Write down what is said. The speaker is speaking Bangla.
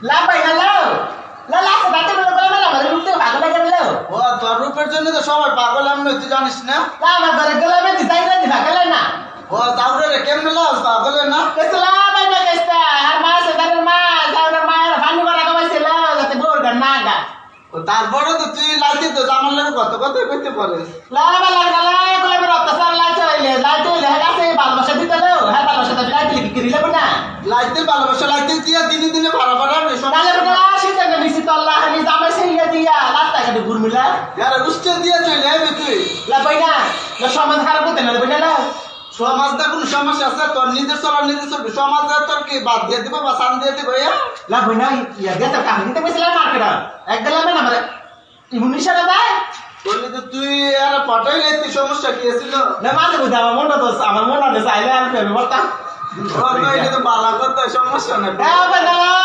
লা ভাই না লাও লা লা সাথে বলে বলে মেলা মানে রূপতে পাগল লাগে লাও ও তোর রূপের জন্য তো সবাই পাগল আমি তুই জানিস না লা আমার ঘরে গেলে আমি দিতাই না দি পাগল না ও তারপরে রে কেমনে লাস পাগল না কেসলা ভাই না কেসতা আর মা সেদারের মা যাওয়ার মা আর ফানি করা কমাইছিল যাতে বোর গান না গা ও তারপরে তো তুই লাইতে তো আমার লাগে কত কত করতে পারিস লা বা লাগা লা কোলে মেরে অত্যাচার লাইতে হইলে কাছে ভালোবাসা দিতে দাও হ্যাঁ ভালোবাসা দিতে লাইতে কি রিলে না লাইতে ভালোবাসা লাইতে দিয়া দিনে দিনে ভাড়া ভাড়া তাহলে বড় শীতে না নিছি তো আল্লাহ হানি জামাই সেইয়া দিয়া লাস্তা কাটে ঘুরমিলা यार উস্তে দিয়া চলে আইবি তুই লা বইনা না সমাজ খারাপ করতে না বইনা না সমাজটা কোন সমস্যা আছে তোর নিজের চলার নিজের চলবি সমাজ তোর কি বাদ দিয়ে দিব বা সান দিয়ে দিব লা বইনা ইয়া গেছে কাম দিতে কইছিলাম মার্কেটে এক গেলাম না মানে ইমুনিশারা দেয় বললি তো তুই আর পটাইলে তুই সমস্যা কি ছিল না মাঝে বুঝা আমার মনটা চাইলে আমি বলতাম তো বালা করতে সমস্যা নাই হ্যাঁ